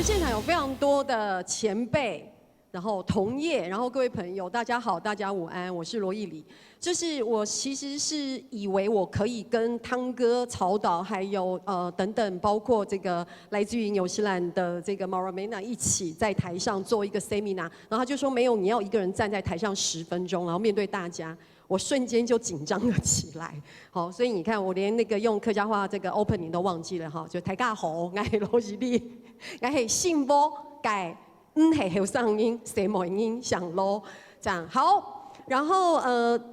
们现场有非常多的前辈，然后同业，然后各位朋友，大家好，大家午安，我是罗艺里。就是我其实是以为我可以跟汤哥、曹导还有等等，包括这个来自于纽西兰的这个 Maramena 一起在台上做一个 seminar， 然后他就说没有，你要一个人站在台上10分钟，然后面对大家。我瞬间就紧张了起来，好，所以你看我连那个用客家话这个 opening 都忘记了哈，就台家好，我是罗艺里，我是信波改是后上音，谁某音响咯，这样好。然后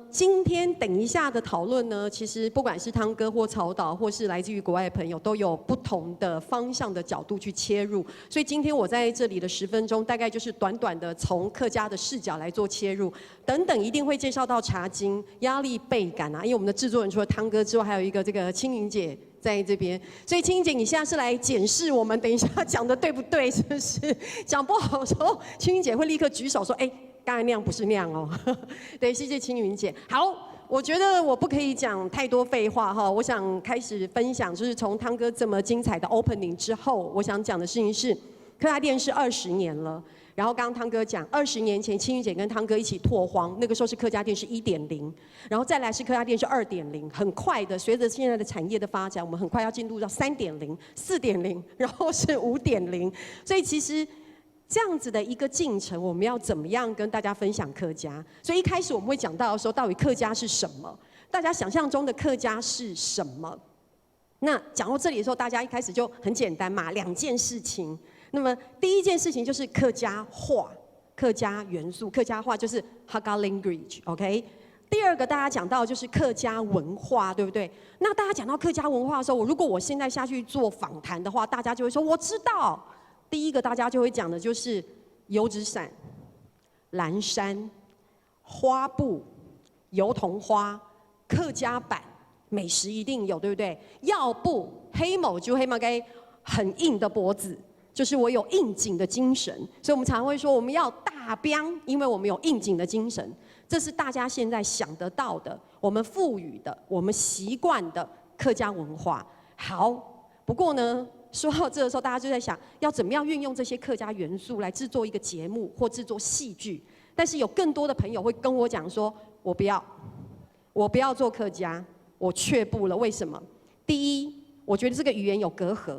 今天等一下的讨论呢，其实不管是汤哥或曹导，或是来自于国外的朋友，都有不同的方向的角度去切入。所以今天我在这里的10分钟，大概就是短短的从客家的视角来做切入。等等一定会介绍到茶经、压力倍感啊，因为我们的制作人除了汤哥之外，还有一个这个青云姐在这边。所以青云姐，你现在是来检视我们等一下讲的对不对？是不是？讲不好的时候，青云姐会立刻举手说：“哎。”刚才那样不是那样哦，对，谢谢青云姐。好，我觉得我不可以讲太多废话哈，我想开始分享，就是从汤哥这么精彩的 opening 之后，我想讲的事情是，客家店是20年了。然后刚刚汤哥讲，20年前青云姐跟汤哥一起拓荒，那个时候是客家店是1.0，然后再来是客家店是2.0，很快的，随着现在的产业的发展，我们很快要进入到3.0、4.0，然后是5.0，所以其实。这样子的一个进程，我们要怎么样跟大家分享客家？所以一开始我们会讲到说，到底客家是什么？大家想象中的客家是什么？那讲到这里的时候，大家一开始就很简单嘛，2件事情。那么第一件事情就是客家话、客家元素、客家话就是 Hakka language，OK？第二个大家讲到就是客家文化，对不对？那大家讲到客家文化的时候，如果我现在下去做访谈的话，大家就会说我知道。第一个大家就会讲的就是油纸伞、蓝山、花布、油桐花、客家板，美食一定有，对不对？要不黑某就黑马该很硬的脖子，就是我有应景的精神，所以我们常会说我们要大标，因为我们有应景的精神，这是大家现在想得到的，我们赋予的，我们习惯的客家文化。好，不过呢。说到这的时候，大家就在想，要怎么样运用这些客家元素来制作一个节目或制作戏剧。但是有更多的朋友会跟我讲说，我不要做客家，我却步了。为什么？第一，我觉得这个语言有隔阂；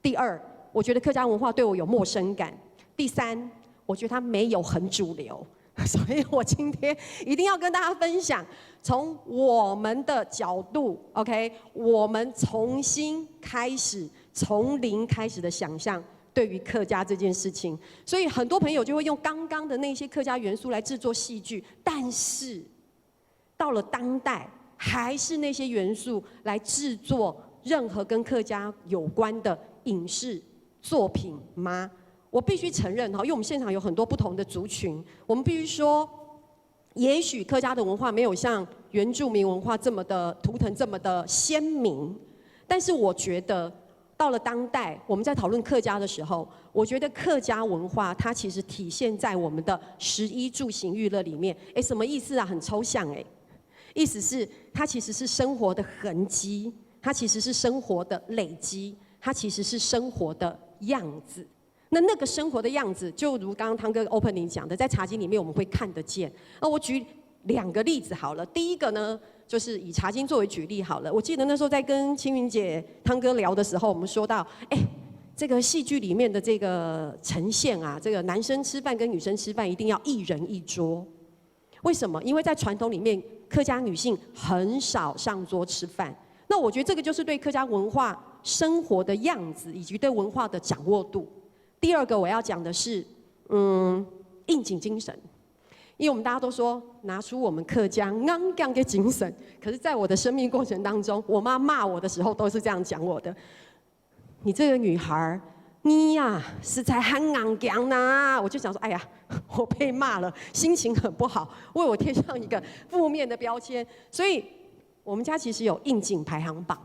第二，我觉得客家文化对我有陌生感；第三，我觉得它没有很主流。所以我今天一定要跟大家分享，从我们的角度 ，OK， 我们重新开始，从零开始的想象对于客家这件事情。所以很多朋友就会用刚刚的那些客家元素来制作戏剧，但是到了当代，还是那些元素来制作任何跟客家有关的影视作品吗？我必须承认哈，因为我们现场有很多不同的族群，我们必须说，也许客家的文化没有像原住民文化这么的图腾这么的鲜明，但是我觉得到了当代，我们在讨论客家的时候，我觉得客家文化它其实体现在我们的食衣住行娱乐里面。哎，什么意思啊？很抽象哎，意思是它其实是生活的痕迹，它其实是生活的累积，它其实是生活的样子。那个生活的样子，就如刚刚汤哥 opening 讲的，在茶经里面我们会看得见。我举2个例子好了。第一个呢，就是以茶经作为举例好了。我记得那时候在跟青云姐、汤哥聊的时候，我们说到，这个戏剧里面的这个呈现啊，这个男生吃饭跟女生吃饭一定要一人一桌。为什么？因为在传统里面，客家女性很少上桌吃饭。那我觉得这个就是对客家文化生活的样子，以及对文化的掌握度。第二个我要讲的是，应景精神，因为我们大家都说拿出我们客家昂扬的精神，可是在我的生命过程当中，我妈骂我的时候都是这样讲我的：你这个女孩，你呀实在很昂扬呐！我就想说，哎呀，我被骂了，心情很不好，为我贴上一个负面的标签。所以我们家其实有应景排行榜，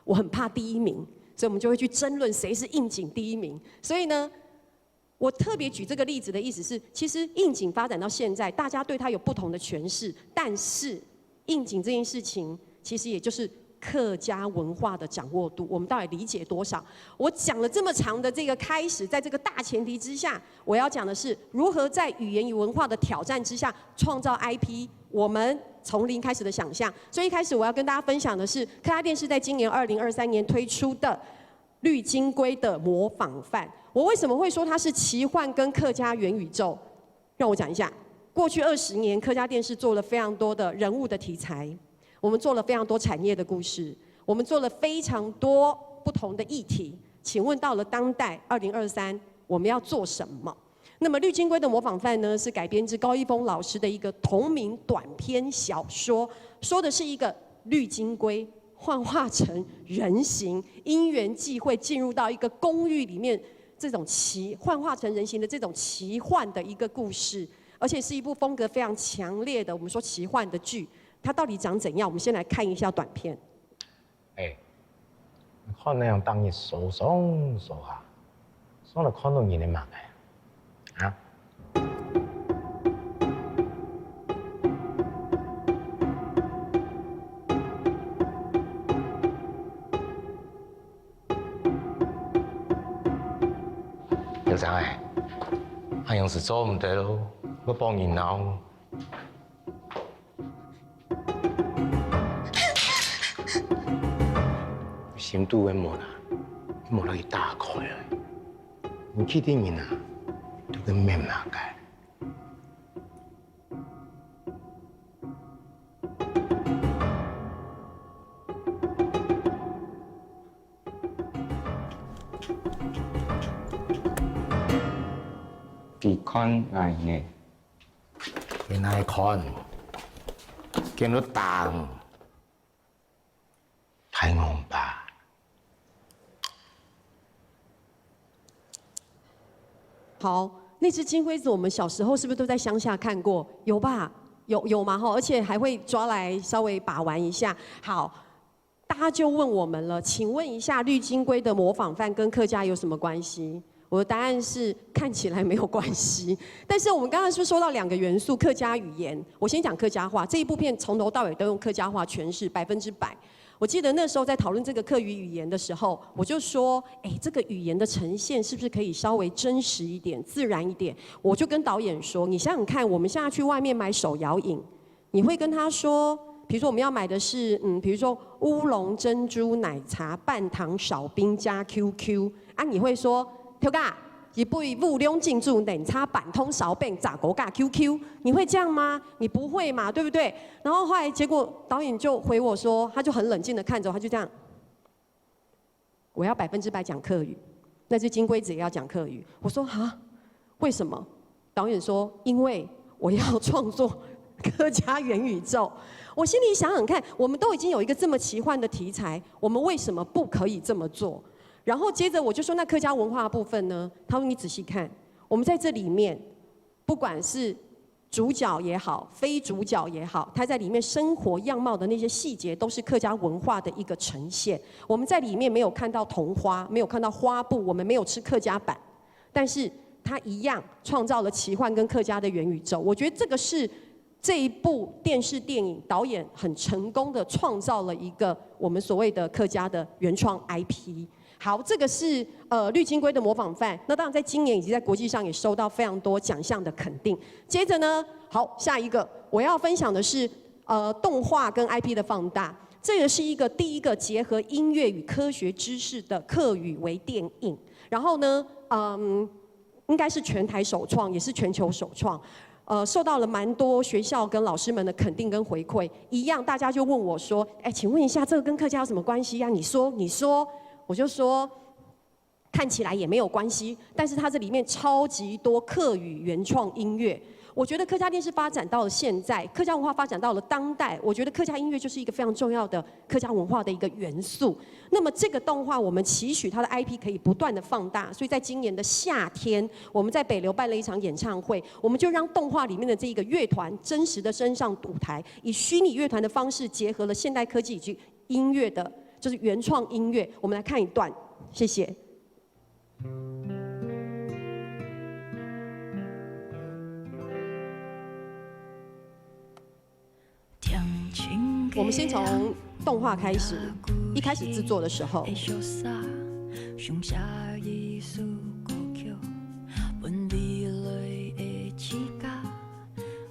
我很怕第1名，所以我们就会去争论谁是应景第1名。所以呢。我特别举这个例子的意思是，其实应景发展到现在，大家对它有不同的诠释，但是应景这件事情，其实也就是客家文化的掌握度，我们到底理解多少？我讲了这么长的这个开始，在这个大前提之下，我要讲的是如何在语言与文化的挑战之下创造 IP。我们从零开始的想象，所以一开始我要跟大家分享的是客家电视在今年2023年推出的绿金龟的模仿犯。我为什么会说它是奇幻跟客家元宇宙？让我讲一下，过去20年客家电视做了非常多的人物的题材，我们做了非常多产业的故事，我们做了非常多不同的议题。请问到了当代2023，我们要做什么？那么《绿金龟的模仿犯》呢，是改编自高一峰老师的一个同名短篇小说，说的是一个绿金龟幻化成人形，因缘际会进入到一个公寓里面，这种幻化成人形的这种奇幻的一个故事，而且是一部风格非常强烈的我们说奇幻的剧。它到底长怎样？我们先来看一下短片。看那样当日數上數下，上嚟看到你的盲嘅，啊？校長誒，係用時做唔得咯，我幫人鬧。深度嘅無啦，無啦，佢打開啊！你去啲面啊，都跟面麻嘅。幾看愛呢？原來看，見到彈，太戇吧？好，那只金龟子，我们小时候是不是都在乡下看过？有吧？有吗？哈，而且还会抓来稍微把玩一下。好，大家就问我们了，请问一下，绿金龟的模仿犯跟客家有什么关系？我的答案是看起来没有关系。但是我们刚刚是说到2个元素，客家语言。我先讲客家话，这一部片从头到尾都用客家话诠释100%。我记得那时候在讨论这个客语语言的时候，我就说，这个语言的呈现是不是可以稍微真实一点、自然一点？我就跟导演说，你想想看，我们现在去外面买手摇饮，你会跟他说，比如说我们要买的是，比如说乌龙珍珠奶茶半糖少冰加 QQ 啊，你会说，跳嘎。一杯乌龙进驻冷茶板通勺饼炸狗嘎 QQ， 你会这样吗？你不会嘛，对不对？然后后来结果导演就回我说，他就很冷静的看着我，他就这样，我要100%讲客语，那只金龟子也要讲客语。我说哈，为什么？导演说，因为我要创作客家元宇宙。我心里想想看，我们都已经有一个这么奇幻的题材，我们为什么不可以这么做？然后接着我就说，那客家文化的部分呢？他说你仔细看，我们在这里面，不管是主角也好，非主角也好，他在里面生活样貌的那些细节，都是客家文化的一个呈现。我们在里面没有看到桐花，没有看到花布，我们没有吃客家板，但是他一样创造了奇幻跟客家的元宇宙。我觉得这个是这一部电视电影导演很成功的创造了一个我们所谓的客家的原创 IP。好，这个是绿金龟的模仿犯。那当然，在今年以及在国际上也收到非常多奖项的肯定。接着呢，好，下一个我要分享的是动画跟 IP 的放大。这个是第一个结合音乐与科学知识的客语微电影。然后呢，应该是全台首创，也是全球首创。受到了蛮多学校跟老师们的肯定跟回馈。一样，大家就问我说：“请问一下，这个跟客家有什么关系呀？”你说。我就说，看起来也没有关系，但是它这里面超级多客语原创音乐。我觉得客家电视发展到了现在，客家文化发展到了当代，我觉得客家音乐就是一个非常重要的客家文化的一个元素。那么这个动画，我们期许它的 IP 可以不断的放大，所以在今年的夏天，我们在北流办了一场演唱会，我们就让动画里面的这一个乐团真实的升上舞台，以虚拟乐团的方式结合了现代科技以及音乐的。就是原创音乐，我们来看一段，谢谢。我们先从动画开始，一开始制作的时候。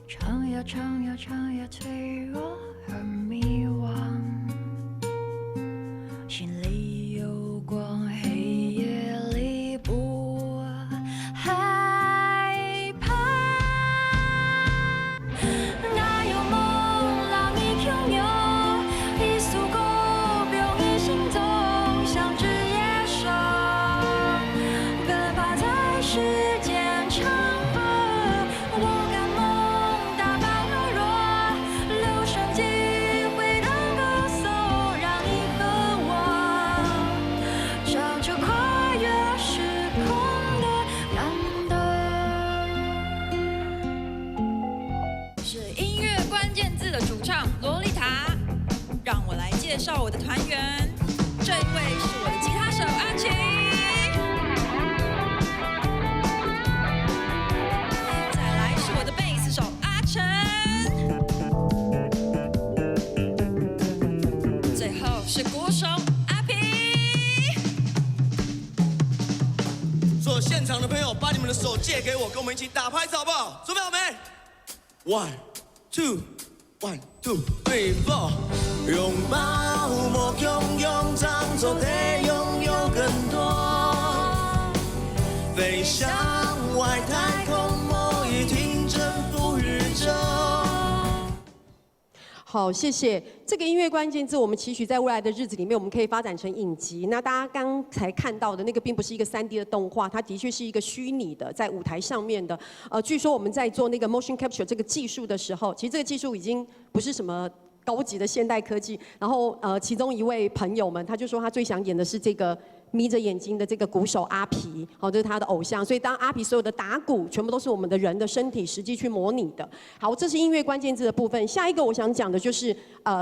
唱呀唱呀唱呀，脆弱而迷惘，心里有光，黑夜里不害怕。那有梦让你拥有，一束歌不用你心中，像只野兽，奔跑在时间长河。我敢梦大半而弱，留声机回荡歌颂，让你和我唱着跨越时空的感动。是音乐关键字的主唱洛丽塔，让我来介绍我的团员。这位是我的吉他手阿奇，再来是我的贝斯手阿成，最后是鼓手阿皮。所有现场的朋友，把你们的手借给我，跟我们一起打拍子好不好？准备好没？1 2 1 2 3 4。拥抱莫拥有，当作可拥有更多，飞向外太空，莫一听征服宇宙。好，谢谢。这个音乐关键字，我们期许在未来的日子里面，我们可以发展成影集。那大家刚才看到的那个，并不是一个3D 的动画，它的确是一个虚拟的，在舞台上面的。据说我们在做那个 motion capture 这个技术的时候，其实这个技术已经不是什么高级的现代科技。然后其中一位朋友们，他就说他最想演的是这个眯着眼睛的这个鼓手阿皮，好，这是他的偶像。所以当阿皮所有的打鼓，全部都是我们的人的身体实际去模拟的。好，这是音乐关键字的部分。下一个我想讲的就是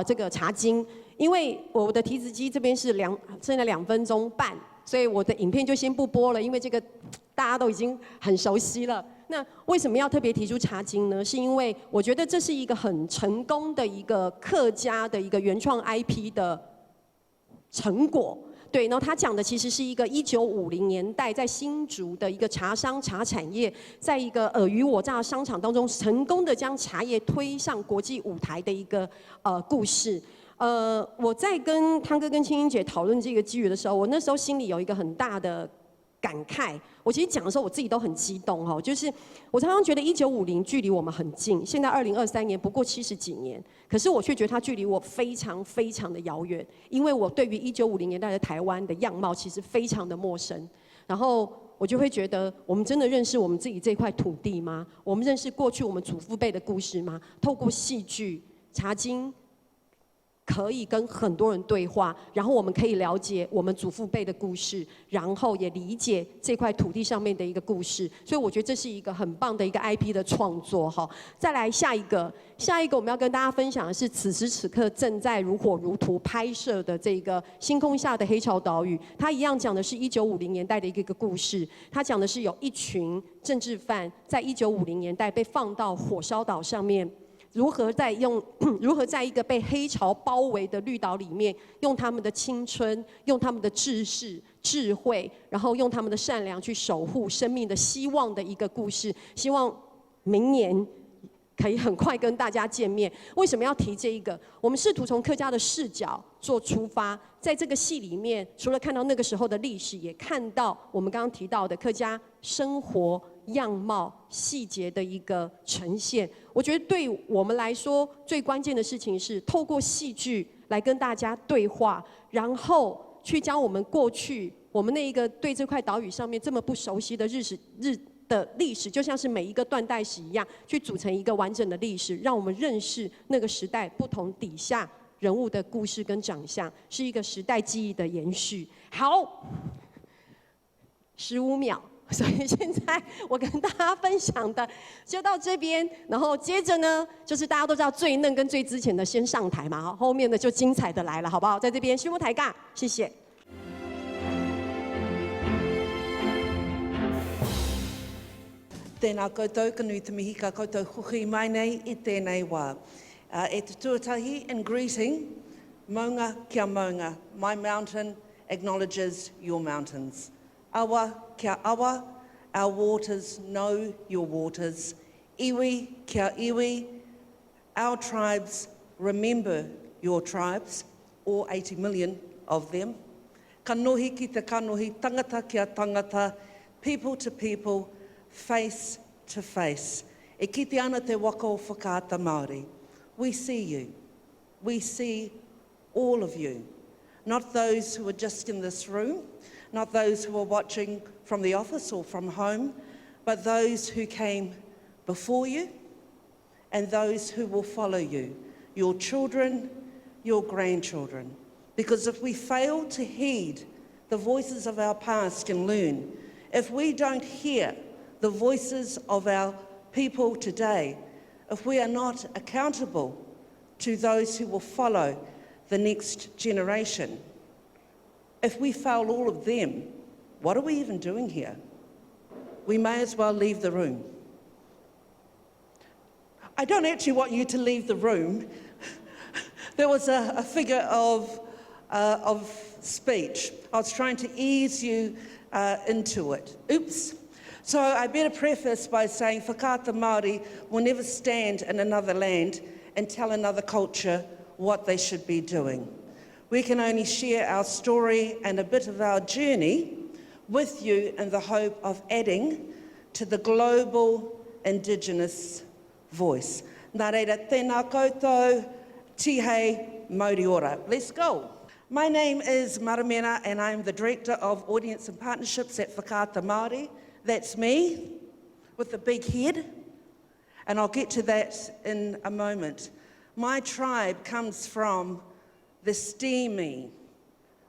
这个茶经，因为我的提词机这边是剩下2分钟半，所以我的影片就先不播了，因为这个大家都已经很熟悉了。那为什么要特别提出茶经呢？是因为我觉得这是一个很成功的一个客家的一个原创 IP 的成果。对，然后他讲的其实是一个1950年代在新竹的一个茶商茶产业，在一个尔虞我诈的商场当中，成功的将茶叶推上国际舞台的一个故事。我在跟汤哥跟青英姐讨论这个机遇的时候，我那时候心里有一个很大的感慨。我其实讲的时候，我自己都很激动哈，就是我常常觉得1950距离我们很近，现在2023年不过70几年，可是我却觉得它距离我非常非常的遥远，因为我对于1950年代的台湾的样貌其实非常的陌生，然后我就会觉得，我们真的认识我们自己这块土地吗？我们认识过去我们祖父辈的故事吗？透过戏剧、茶经，可以跟很多人对话，然后我们可以了解我们祖父辈的故事，然后也理解这块土地上面的一个故事，所以我觉得这是一个很棒的一个 IP 的创作哈。再来下一个我们要跟大家分享的是此时此刻正在如火如荼拍摄的这个星空下的黑潮岛屿，它一样讲的是1950年代的一个故事，它讲的是有一群政治犯在1950年代被放到火烧岛上面。如何在一个被黑潮包围的绿岛里面，用他们的青春，用他们的智慧，然后用他们的善良去守护生命的希望的一个故事。希望明年可以很快跟大家见面。为什么要提这一个？我们试图从客家的视角做出发，在这个戏里面，除了看到那个时候的历史，也看到我们刚刚提到的客家生活样貌细节的一个呈现。我觉得对我们来说最关键的事情是透过戏剧来跟大家对话，然后去将我们过去我们那一个对这块岛屿上面这么不熟悉的历史，就像是每一个断代史一样，去组成一个完整的历史，让我们认识那个时代不同底下人物的故事跟长相，是一个时代记忆的延续。好，15秒。所以现在我跟大家分享的就到这边，然后接着呢，就是大家都知道最嫩跟最之前的先上台嘛，后面的就精彩的来了，好不好？在这边宣布抬杠，谢谢。Tēnā koutou, kanui te mihi ka koutou huhi mai nei I tēnei wā. E te tuatahi and greeting Maunga kia maunga. My mountain acknowledges your mountains. Awa kia awa. Our waters know your waters. Iwi kia iwi. Our tribes remember your tribes, all 80 million of them. Kanohi ki te kanohi, tangata kia tangata, people to people, face to face. E kite ana te waka o whakaata Māori. We see you. We see all of you. Not those who are just in this room, not those who are watching from the office or from home, but those who came before you and those who will follow you, your children, your grandchildren. Because if we fail to heed the voices of our past and learn, if we don't hear the voices of our people today, if we are not accountable to those who will follow the next generation, if we fail all of them, what are we even doing here? We may as well leave the room. I don't actually want you to leave the room. There was a figure of speech. I was trying to ease you into it. Oops. So I better preface by saying whakaata Māori will never stand in another land and tell another culture what they should be doing. We can only share our story and a bit of our journey with you in the hope of adding to the global Indigenous voice. Nā reira, tēnā koutou, tihei, mauri ora. Let's go. My name is Maramena and I'm the Director of Audience and Partnerships at Whakaata Māori. That's me, with the big head, and I'll get to that in a moment. My tribe comes from the steamy,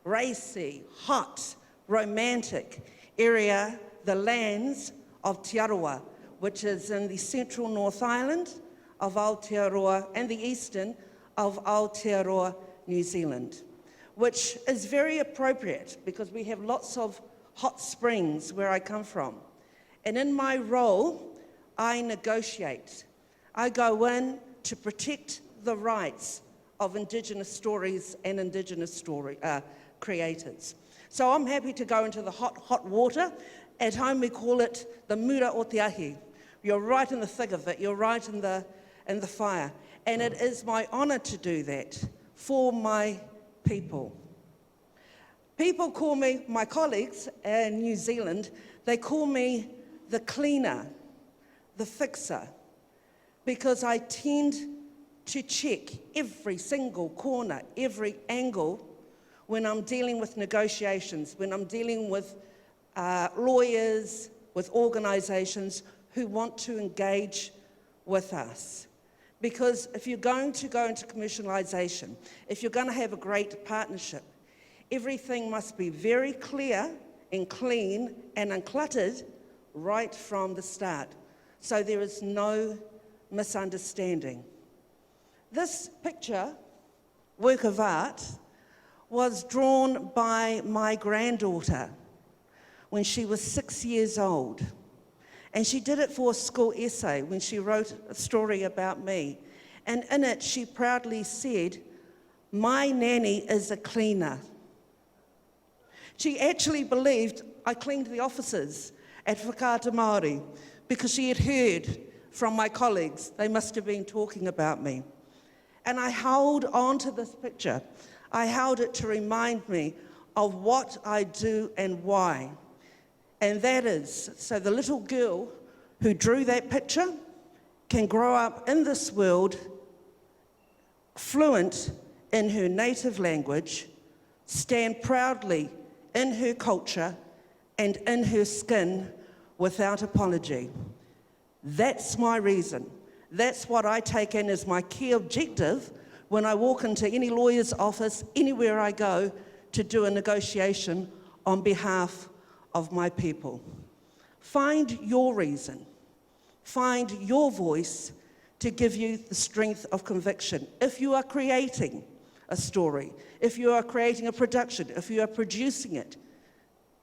racy, hot, romantic area, the lands of Te Arawa, which is in the central North Island of Aotearoa and the eastern of Aotearoa, New Zealand, which is very appropriate because we have lots of hot springs where I come from. And in my role, I negotiate. I go in to protect the rights of Indigenous stories and Indigenous story creators. So I'm happy to go into the hot water. At home we call it the mura o te ahi. You're right in the thick of it. You're right in the fire. And it is my honour to do that for my people. People call me, my colleagues in New Zealand, they call me the cleaner, the fixer, because I tend to check every single corner, every angle when I'm dealing with negotiations, when I'm dealing with lawyers, with organisations who want to engage with us. Because if you're going to go into commercialisation, if you're going to have a great partnership, everything must be very clear and clean and uncluttered right from the start, so there is no misunderstanding. This picture, work of art, was drawn by my granddaughter when she was 6 years old. And she did it for a school essay when she wrote a story about me. And in it, she proudly said, "My nanny is a cleaner." She actually believed I cleaned the offices at Whakaata Māori because she had heard from my colleagues. They must have been talking about me. And I held on to this picture. I held it to remind me of what I do and why. And that is, so the little girl who drew that picture can grow up in this world fluent in her native language, stand proudly in her culture and in her skin without apology. That's my reason. That's what I take in as my key objective when I walk into any lawyer's office, anywhere I go, to do a negotiation on behalf of my people. Find your reason. Find your voice to give you the strength of conviction. If you are creating a story, if you are creating a production, if you are producing it,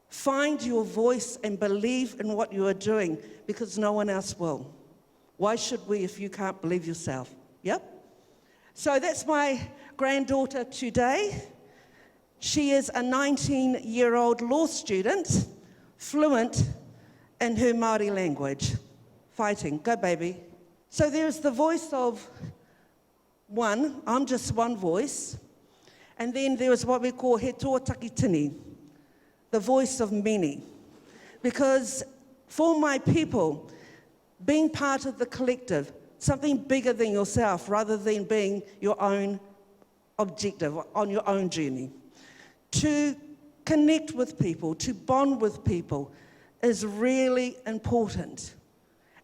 find your voice and believe in what you are doing, because no one else will. Why should we if you can't believe yourself? Yep. So that's my granddaughter today. She is a 19-year-old law student, fluent in her Māori language. Fighting, go baby. So there's the voice of one, I'm just one voice, and then there is what we call he toa takitini, the voice of many. Because for my people, being part of the collective, something bigger than yourself rather than being your own objective on your own journey, to connect with people, to bond with people is really important.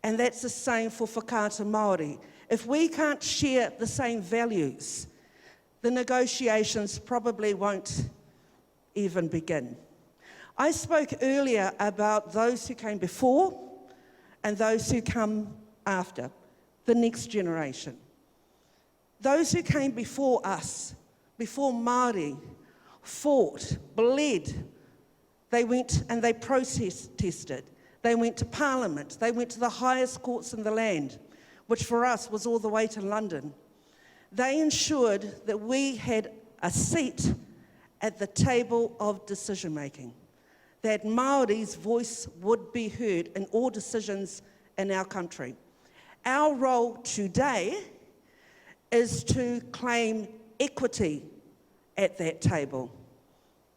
And that's the same for Whakaata Māori. If we can't share the same values, the negotiations probably won't even begin. I spoke earlier about those who came before and those who come after, the next generation. Those who came before us, before Māori, fought, bled. They went and they protested. They went to Parliament. They went to the highest courts in the land, which for us was all the way to London. They ensured that we had a seat at the table of decision making, that Māori's voice would be heard in all decisions in our country. Our role today is to claim equity at that table.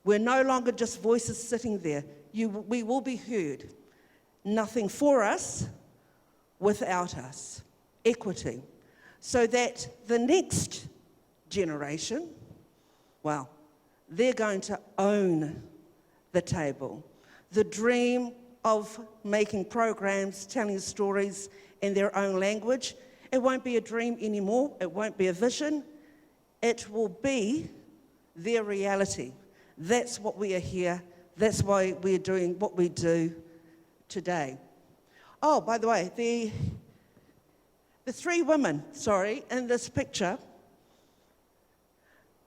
We're no longer just voices sitting there. We will be heard. Nothing for us without us. Equity. So that the next generation, well, they're going to own the table. The dream of making programs, telling stories in their own language, it won't be a dream anymore. It won't be a vision. It will be their reality. That's what we are here. That's why we're doing what we do today. Oh, by the way, the three women, in this picture,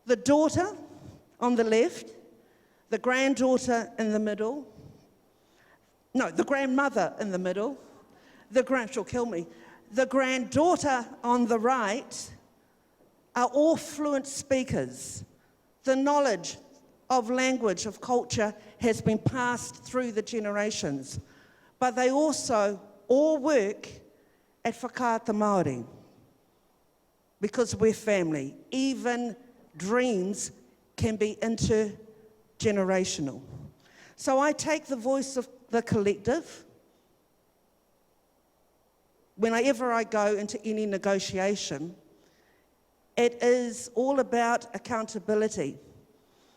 the daughter on the left, the granddaughter in the middle, no, the grandmother in the middle, she'll kill me. The granddaughter on the right are all fluent speakers. The knowledge of language, of culture, has been passed through the generations. But they also all work at Whakaata Māori because we're family. Even dreams can be intergenerational. So I take the voice of the collective. Whenever I go into any negotiation, it is all about accountability.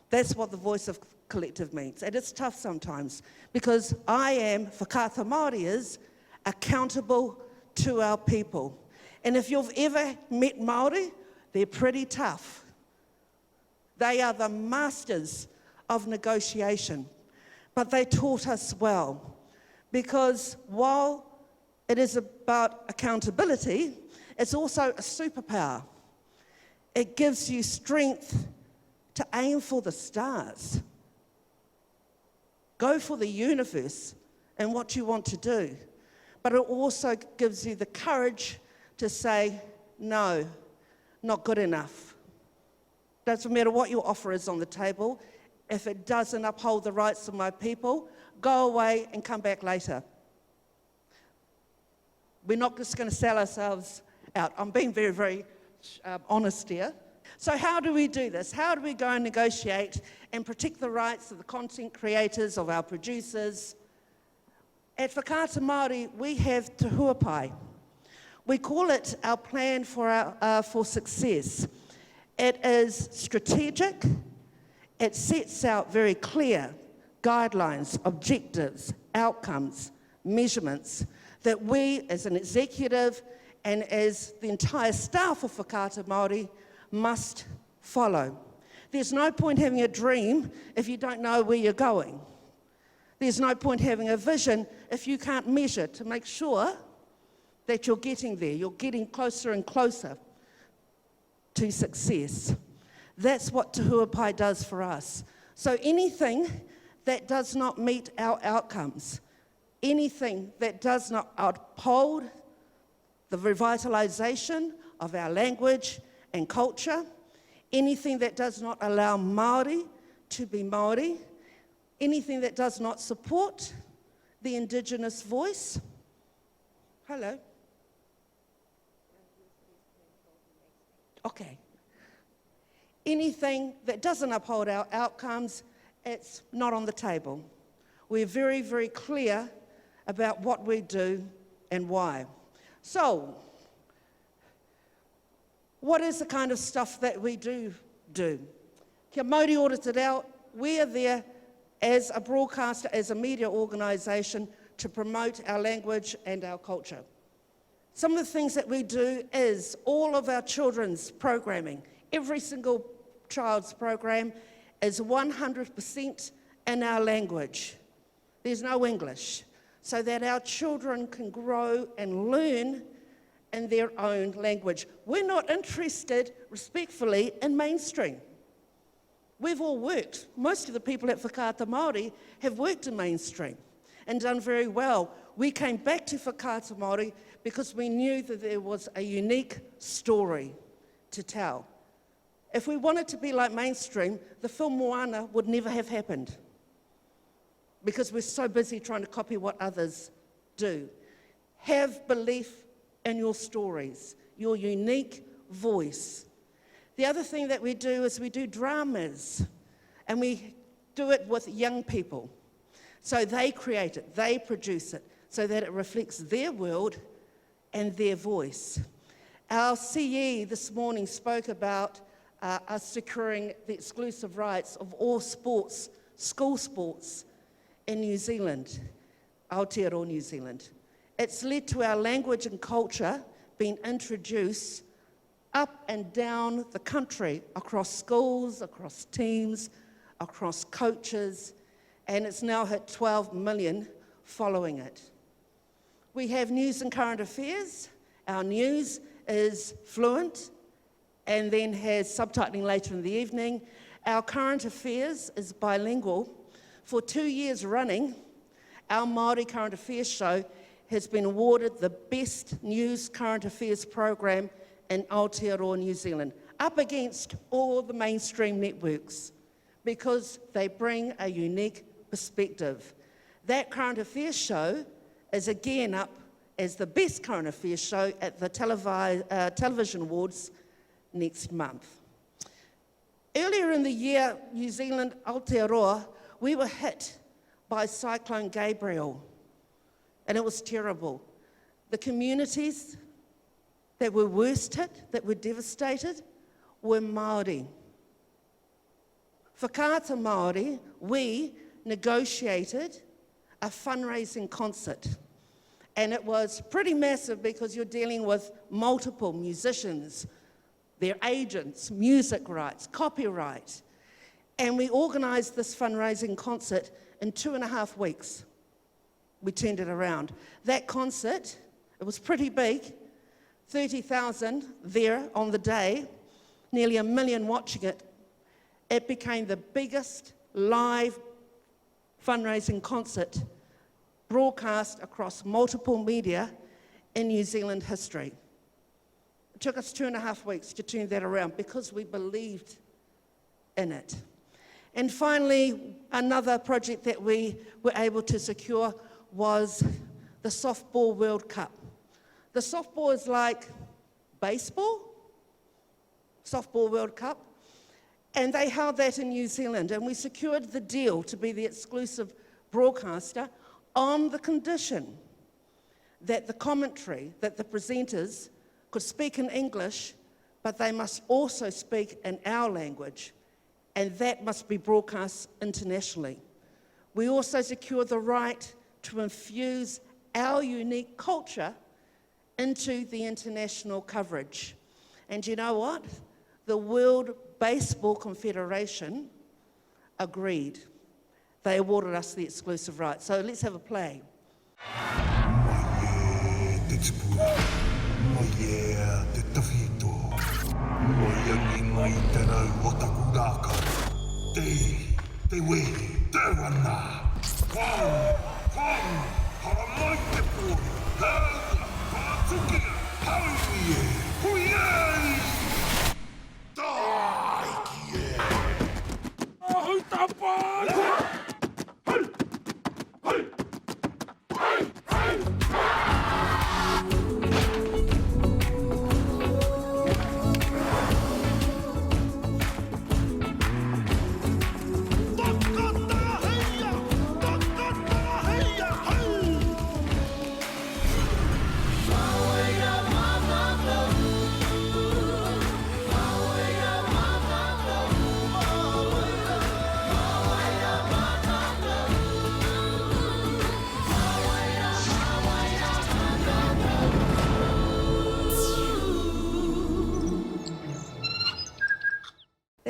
That's what the voice of collective means. And it's tough sometimes because Whakaata Māori is accountable to our people. And if you've ever met Māori, they're pretty tough. They are the masters of negotiation. But they taught us well, because while it is about accountability, it's also a superpower. It gives you strength to aim for the stars. Go for the universe and what you want to do. But it also gives you the courage to say, no, not good enough. Doesn't matter what your offer is on the table. If it doesn't uphold the rights of my people, go away and come back later. We're not just going to sell ourselves out. I'm being very, very honest here. So how do we do this? How do we go and negotiate and protect the rights of the content creators, of our producers? At Whakaata Māori, we have Te Huapai. We call it our plan for success. It is strategic. It sets out very clear guidelines, objectives, outcomes, measurements that we as an executive and as the entire staff of Whakaata Māori must follow. There's no point having a dream if you don't know where you're going. There's no point having a vision if you can't measure to make sure that you're getting there, you're getting closer and closer to success. That's what Te Huapai does for us. So anything that does not meet our outcomes, anything that does not uphold the revitalization of our language and culture, anything that does not allow Māori to be Māori, anything that does not support the Indigenous voice. Hello. Okay. Anything that doesn't uphold our outcomes, it's not on the table. We're very, very clear about what we do and why. So, what is the kind of stuff that we do? Kia Māori ora te reo, we are there as a broadcaster, as a media organisation, to promote our language and our culture. Some of the things that we do is all of our children's programming, every single child's program is 100% in our language. There's no English, so that our children can grow and learn in their own language. We're not interested, respectfully, in mainstream. We've all worked. Most of the people at Whakaata Māori have worked in mainstream and done very well. We came back to Whakaata Māori because we knew that there was a unique story to tell. If we wanted to be like mainstream, the film Moana would never have happened because we're so busy trying to copy what others do. Have belief in your stories, your unique voice. The other thing that we do is we do dramas, and we do it with young people. So they create it, they produce it, so that it reflects their world and their voice. Our CE this morning spoke about us securing the exclusive rights of all sports, school sports in New Zealand, Aotearoa New Zealand. It's led to our language and culture being introduced up and down the country, across schools, across teams, across coaches, and it's now hit 12 million following it. We have news and current affairs. Our news is fluent and then has subtitling later in the evening. Our current affairs is bilingual. For 2 years running, our Māori Current Affairs show has been awarded the best news current affairs program in Aotearoa New Zealand, up against all the mainstream networks, because they bring a unique perspective. That current affairs show is again up as the best current affairs show at the Television Awards next month. Earlier in the year, New Zealand, Aotearoa, we were hit by Cyclone Gabriel, and it was terrible. The communities that were worst hit, that were devastated, were Māori. Whakaata Māori, we negotiated a fundraising concert, and it was pretty massive because you're dealing with multiple musicians, their agents, music rights, copyright, and we organised this fundraising concert in 2.5 weeks. We turned it around. That concert, it was pretty big, 30,000 there on the day, nearly 1 million watching it. It became the biggest live fundraising concert broadcast across multiple media in New Zealand history. It took us 2.5 weeks to turn that around because we believed in it. And finally, another project that we were able to secure was the Softball World Cup. The softball is like baseball, Softball World Cup, and they held that in New Zealand, and we secured the deal to be the exclusive broadcaster on the condition that the commentary, that the presenters could speak in English, but they must also speak in our language, and that must be broadcast internationally. We also secured the right to infuse our unique culture into the international coverage. And you know what? The World Baseball Confederation agreed. They awarded us the exclusive right. So let's have a play. Te tipura, moia te tawhito, moia ki ngai tērau o taku rāka. Te wehe, te wana. Whau, hara mai te pōri, hau, pātukia, hau ie, hui ei! Die!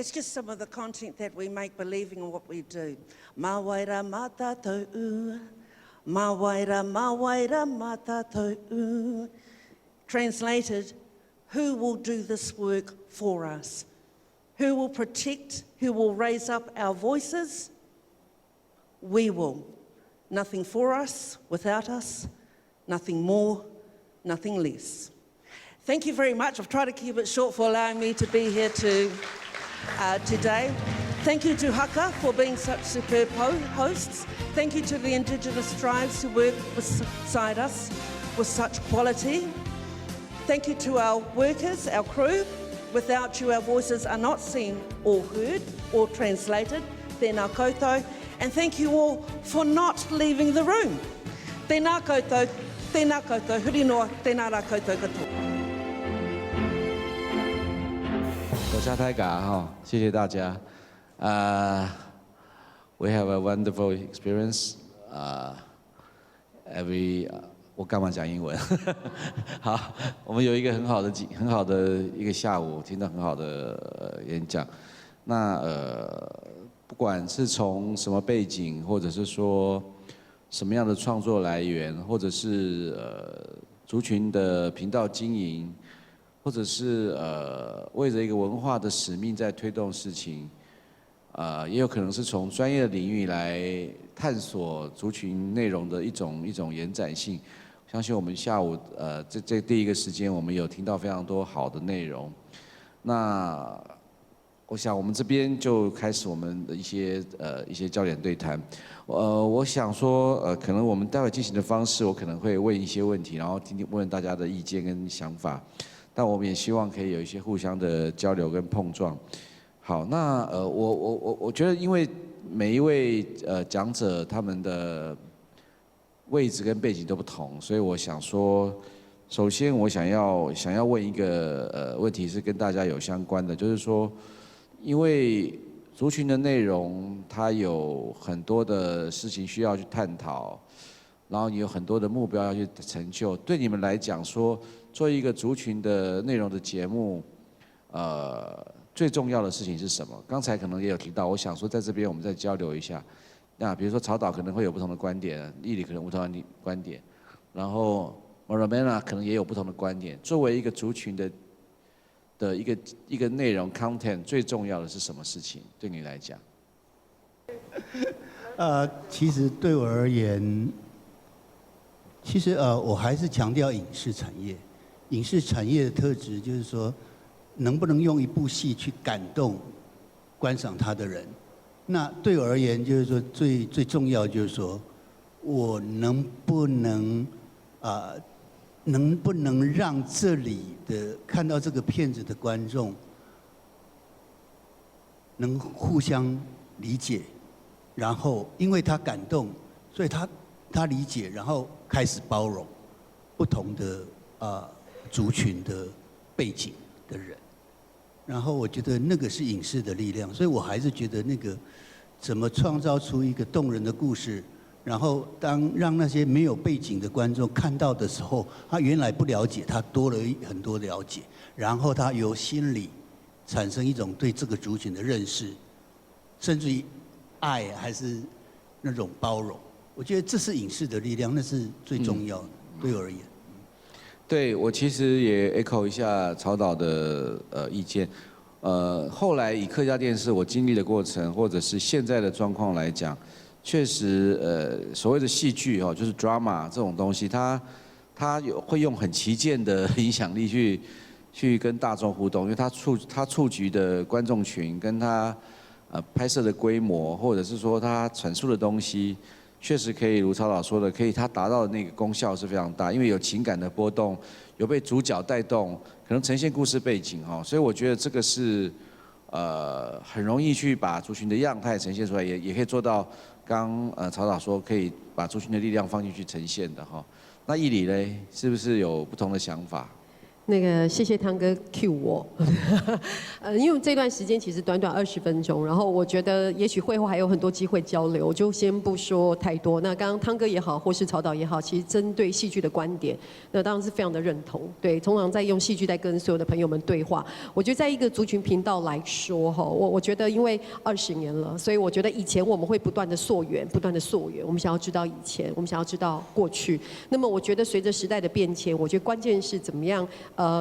That's just some of the content that we make believing in what we do. Ma waira mata tau, ma waira mata tau. Translated, who will do this work for us? Who will protect, who will raise up our voices? We will. Nothing for us, without us, nothing more, nothing less. Thank you very much. I've tried to keep it short for allowing me to be here today. Thank you to Haka for being such superb hosts. Thank you to the Indigenous tribes who work beside us with such quality. Thank you to our workers, our crew. Without you, our voices are not seen or heard or translated. Tēnā koutou. And thank you all for not leaving the room. Tēnā koutou, huri noa, tēnā rā koutou katoa. 我是泰嘎哈，谢谢大家。We have a wonderful experience. 我干嘛讲英文？好，我们有一个很好的一个下午，听到很好的演讲。那不管是从什么背景，或者是说什么样的创作来源，或者是族群的频道经营。 或者是为着一个文化的使命在推动事情，也有可能是从专业的领域来探索族群内容的一种延展性。相信我们下午这第一个时间，我们有听到非常多好的内容。那我想我们这边就开始我们的一些焦点对谈。我想说可能我们待会进行的方式，我可能会问一些问题，然后问大家的意见跟想法。 但我们也希望可以有一些互相的交流跟碰撞。好，那我觉得，因为每一位讲者他们的位置跟背景都不同，所以我想说，首先我想要问一个问题是跟大家有相关的，就是说，因为族群的内容它有很多的事情需要去探讨，然后也有很多的目标要去成就，对你们来讲说。 做一个族群的内容的节目，最重要的事情是什么？刚才可能也有提到，我想说在这边我们再交流一下。那比如说曹导可能会有不同的观点，丽丽可能有不同的观点，然后 Moramena 可能也有不同的观点。作为一个族群的一个内容 content， 最重要的是什么事情？对你来讲？其实对我而言，其实我还是强调影视产业。 影视产业的特质就是说，能不能用一部戏去感动观赏它的人？那对我而言，就是说最重要就是说，我能不能让这里的看到这个片子的观众能互相理解，然后因为他感动，所以他理解，然后开始包容不同的族群的背景的人，然后我觉得那个是影视的力量，所以我还是觉得那个怎么创造出一个动人的故事，然后让那些没有背景的观众看到的时候，他原来不了解，他多了很多了解，然后他由心里产生一种对这个族群的认识，甚至于爱还是那种包容，我觉得这是影视的力量，那是最重要的，对我而言。 对我其实也 echo 一下曹导的意见，后来以客家电视我经历的过程，或者是现在的状况来讲，确实所谓的戏剧就是 drama 这种东西，它会用很旗舰的影响力去跟大众互动，因为它触及的观众群跟它拍摄的规模，或者是说它阐述的东西。 确实可以如曹导说的，它达到的那个功效是非常大，因为有情感的波动，有被主角带动，可能呈现故事背景所以我觉得这个是很容易去把族群的样态呈现出来，也可以做到刚曹导说可以把族群的力量放进去呈现的那义理嘞，是不是有不同的想法？那个谢谢汤哥 cue 我，因为这段时间其实短短20分钟，然后我觉得也许会后还有很多机会交流，我就先不说太多。那刚刚汤哥也好，或是曹导也好，其实针对戏剧的观点，那当然是非常的认同。对，通常在用戏剧在跟所有的朋友们对话。我觉得在一个族群频道来说，哈，我觉得因为20年了，所以我觉得以前我们会不断的溯源，不断的溯源，我们想要知道以前，我们想要知道过去。那么我觉得随着时代的变迁，我觉得关键是怎么样。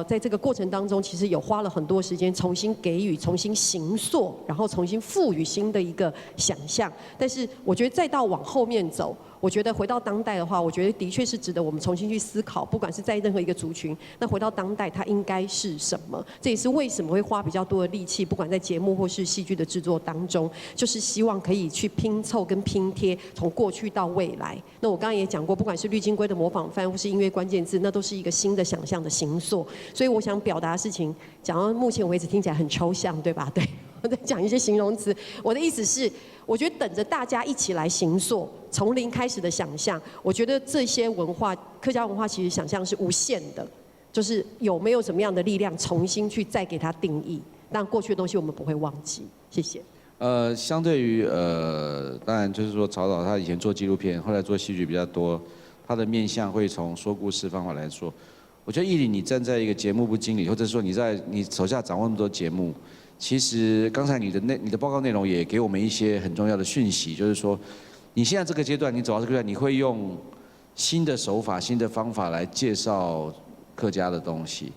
在这个过程当中，其实有花了很多时间重新给予、重新形塑，然后重新赋予新的一个想象。但是我觉得再到往后面走，我觉得回到当代的话，我觉得的确是值得我们重新去思考，不管是在任何一个族群，那回到当代它应该是什么？这也是为什么会花比较多的力气，不管在节目或是戏剧的制作当中，就是希望可以去拼凑跟拼贴，从过去到未来。那我刚刚也讲过，不管是绿金龟的模仿犯或是音乐关键字，那都是一个新的想象的形塑。所以我想表达的事情，讲到目前为止听起来很抽象，对吧？对。我在讲一些形容词，我的意思是，我觉得等着大家一起来形塑，从零开始的想象，我觉得这些文化，客家文化其实想象是无限的，就是有没有什么样的力量重新去再给它定义，但过去的东西我们不会忘记。谢谢。相对于当然就是说曹导他以前做纪录片，后来做戏剧比较多，他的面向会从说故事方法来说。我觉得奕霖，你站在一个节目部经理，或者说你手下掌握那么多节目。其实刚才你的报告内容也给我们一些很重要的讯息，就是说，你现在这个阶段，你走到这个阶段，你会用新的手法、新的方法来介绍客家的东西。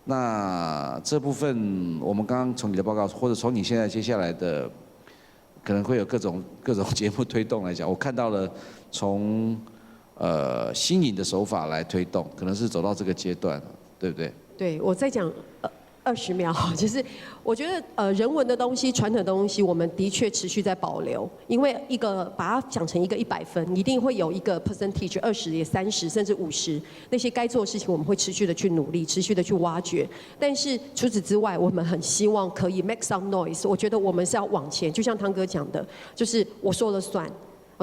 那这部分我们刚刚从你的报告，或者从你现在接下来的，可能会有各种节目推动来讲，我看到了从新颖的手法来推动，可能是走到这个阶段，对不对？对，我在讲20秒，就是我觉得人文的东西、传统的东西，我们的确持续在保留，因为把它讲成一个100分，一定会有一个 percentage 20也30甚至50，那些该做的事情我们会持续的去努力，持续的去挖掘。但是除此之外，我们很希望可以 make some noise。我觉得我们是要往前，就像汤哥讲的，就是我说了算。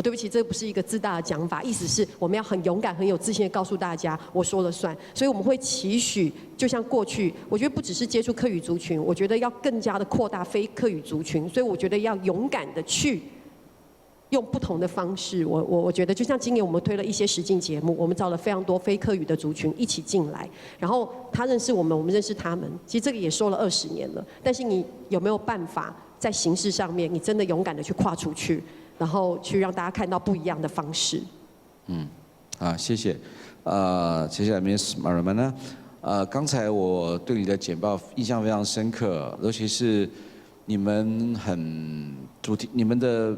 对不起，这不是一个自大的讲法，意思是我们要很勇敢、很有自信的告诉大家，我说了算。所以我们会期许，就像过去，我觉得不只是接触客语族群，我觉得要更加的扩大非客语族群。所以我觉得要勇敢的去用不同的方式。我觉得，就像今年我们推了一些实境节目，我们找了非常多非客语的族群一起进来，然后他认识我们，我们认识他们。其实这个也说了20年了，但是你有没有办法在形式上面，你真的勇敢的去跨出去？然后去让大家看到不一样的方式。谢谢。接下来 Miss Marimana， 刚才我对你的简报印象非常深刻，尤其是你们你们的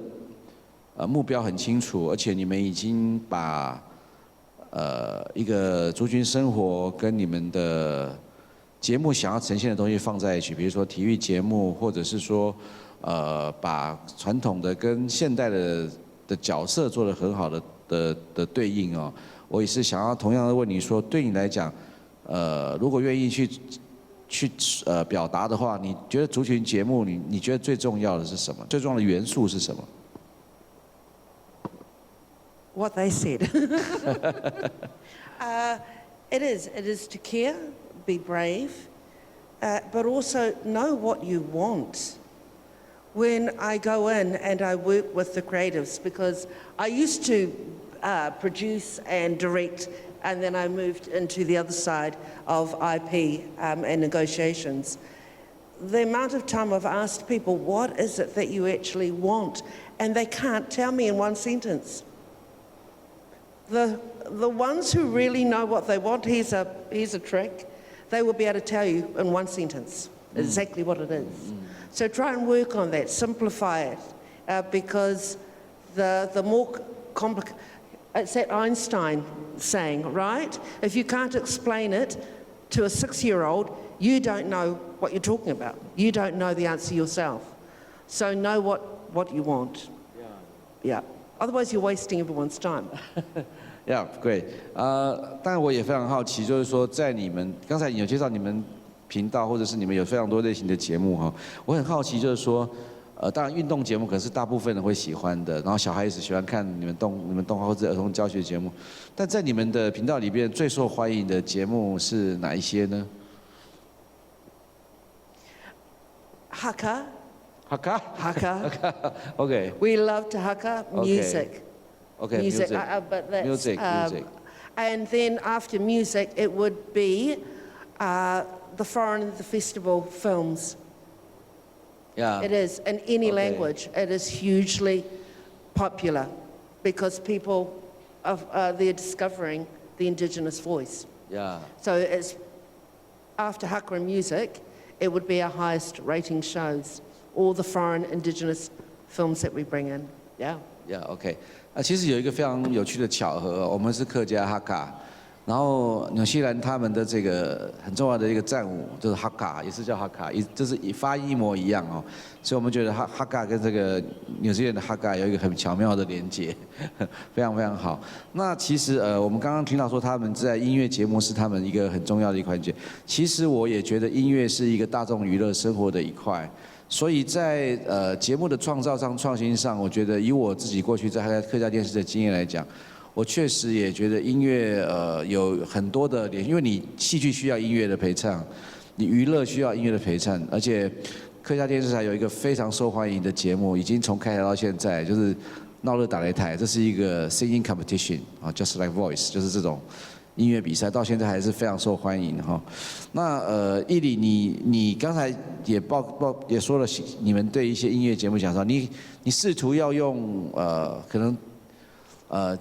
目标很清楚，而且你们已经把一个族群生活跟你们的节目想要呈现的东西放在一起，比如说体育节目，或者是说。把传统的跟现代的角色做得很好的对应哦，我也是想要同样的问你说，对你来讲，如果愿意去表达的话，你觉得族群节目你觉得最重要的是什么？最重要的元素是什么 What they said. It is to care, be brave, but also know what you want. When I go in and I work with the creatives, because I used to produce and direct, and then I moved into the other side of IP and negotiations. The amount of time I've asked people, what is it that you actually want? And they can't tell me in one sentence. The ones who really know what they want, here's a trick, they will be able to tell you in one sentence exactly what it is. So try and work on that, simplify it, because the more complicated, it's that Einstein saying, right? If you can't explain it to a 6-year-old, you don't know what you're talking about. You don't know the answer yourself. So know what you want. Yeah. Otherwise you're wasting everyone's time. Yeah, great. 当然我也非常好奇，就是说在你们刚才有介绍你们频道或者是你们有非常多类型的节目哈，我很好奇就是说，当然运动节目可能是大部分人会喜欢的，然后小孩子喜欢看你们动画或者儿童教学节目，但在你们的频道里边最受欢迎的节目是哪一些呢？ haka. Haka. Haka. Okay. We love to haka music. Okay. Music. But that's, Music. And then after music, it would be the foreign and the festival films. Yeah. It is in any Okay. language. It is hugely popular because people they're discovering the indigenous voice. Yeah. So it's after haka and music, it would be our highest rating shows. All the foreign indigenous films that we bring in. Yeah. OK。其实有一个非常有趣的巧合，我们是客家哈卡，然后纽西兰他们的这个很重要的一个战舞就是哈卡，也是叫哈卡，就是发音一模一样哦，所以我们觉得哈卡跟这个纽西兰的哈卡有一个很巧妙的连接，非常非常好。那其实我们刚刚听到说他们在音乐节目是他们一个很重要的一个环节，其实我也觉得音乐是一个大众娱乐生活的一块。所以在节目的创造上、创新上，我觉得以我自己过去在客家电视的经验来讲，我确实也觉得音乐有很多的因为你戏剧需要音乐的陪唱，你娱乐需要音乐的陪唱，而且客家电视台有一个非常受欢迎的节目，已经从开台到现在就是闹热打擂台，这是一个 singing competition 啊 ，just like voice， 就是这种。音乐比赛到现在还是非常受欢迎哈。那义理，你刚才也也说了，你们对一些音乐节目讲说，你试图要用可能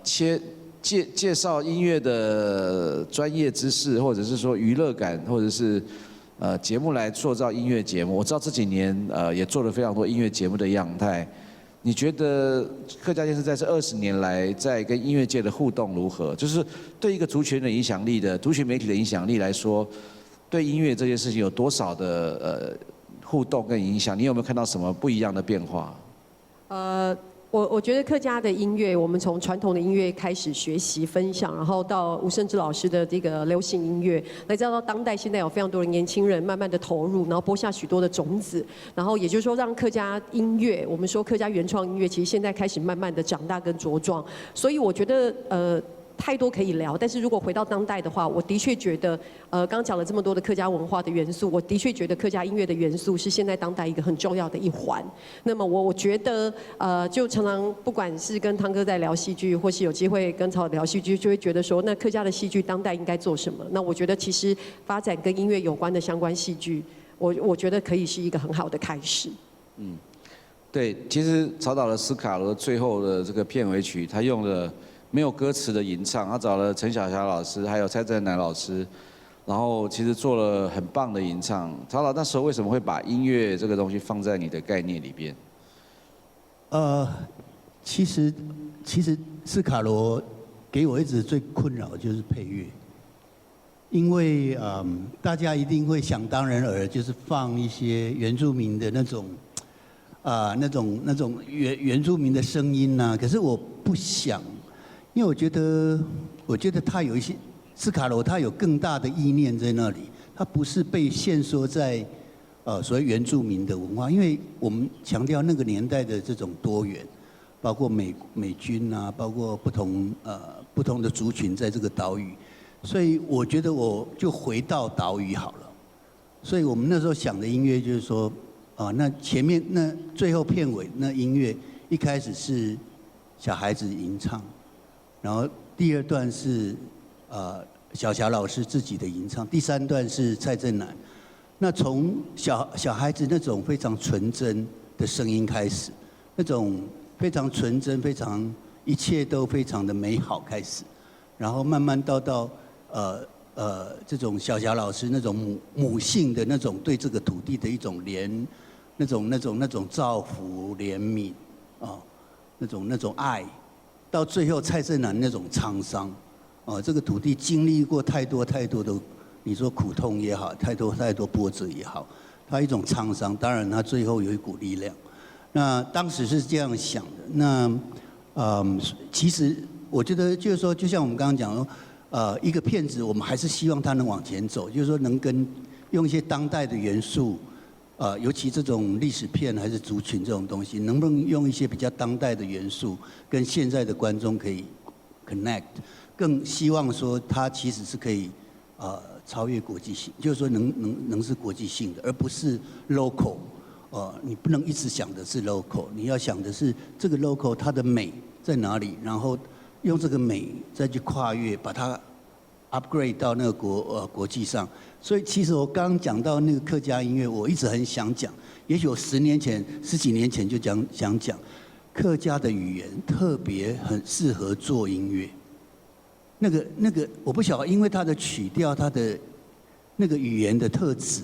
介绍音乐的专业知识，或者是说娱乐感，或者是节目来塑造音乐节目。我知道这几年也做了非常多音乐节目的样态。你觉得客家电视在这20年来，在跟音乐界的互动如何？就是对一个族群的影响力的族群媒体的影响力来说，对音乐这件事情有多少的互动跟影响？你有没有看到什么不一样的变化？我觉得客家的音乐，我们从传统的音乐开始学习分享，然后到吴胜之老师的这个流行音乐，来再到当代，现在有非常多的年轻人慢慢的投入，然后播下许多的种子，然后也就是说让客家音乐，我们说客家原创音乐，其实现在开始慢慢的长大跟茁壮，所以我觉得太多可以聊，但是如果回到当代的话，我的确觉得，刚刚讲了这么多的客家文化的元素，我的确觉得客家音乐的元素是现在当代一个很重要的一环。那么我觉得，就常常不管是跟汤哥在聊戏剧，或是有机会跟曹聊戏剧，就会觉得说，那客家的戏剧当代应该做什么？那我觉得其实发展跟音乐有关的相关戏剧，我觉得可以是一个很好的开始。嗯，对，其实曹导的《斯卡罗》最后的这个片尾曲，他用了没有歌词的吟唱，他找了陈小霞老师，还有蔡振南老师，然后其实做了很棒的吟唱。曹导那时候为什么会把音乐这个东西放在你的概念里边？其实斯卡罗给我一直最困扰的就是配乐，因为大家一定会想当然尔，就是放一些原住民的那种原住民的声音呐、可是我不想。因为我觉得他有一些斯卡罗，他有更大的意念在那里，他不是被限缩在所谓原住民的文化，因为我们强调那个年代的这种多元，包括美军啊，包括不同的族群在这个岛屿，所以我觉得我就回到岛屿好了。所以我们那时候想的音乐就是说，那前面那最后片尾那音乐一开始是小孩子吟唱。然后第二段是小霞老师自己的吟唱，第三段是蔡振南。那从小孩子那种非常纯真的声音开始，那种非常纯真、非常一切都非常的美好开始，然后慢慢到这种小霞老师那种母性的那种对这个土地的一种那种造福、怜悯那种爱。到最后，蔡振南那种沧桑，这个土地经历过太多的，你说苦痛也好，太多波折也好，他一种沧桑，当然他最后有一股力量。那当时是这样想的。那其实我觉得就是说，就像我们刚刚讲说，一个片子我们还是希望它能往前走，就是说能用一些当代的元素。尤其这种历史片还是族群这种东西，能不能用一些比较当代的元素，跟现在的观众可以 connect？ 更希望说它其实是可以超越国际性，就是说能是国际性的，而不是 local。你不能一直想的是 local， 你要想的是这个 local 它的美在哪里，然后用这个美再去跨越，把它 upgrade 到那个国际上。所以其实我刚刚讲到那个客家音乐，我一直很想讲，也许我10几年前就想讲，客家的语言特别很适合做音乐。那个我不晓得，因为它的曲调，它的那个语言的特质。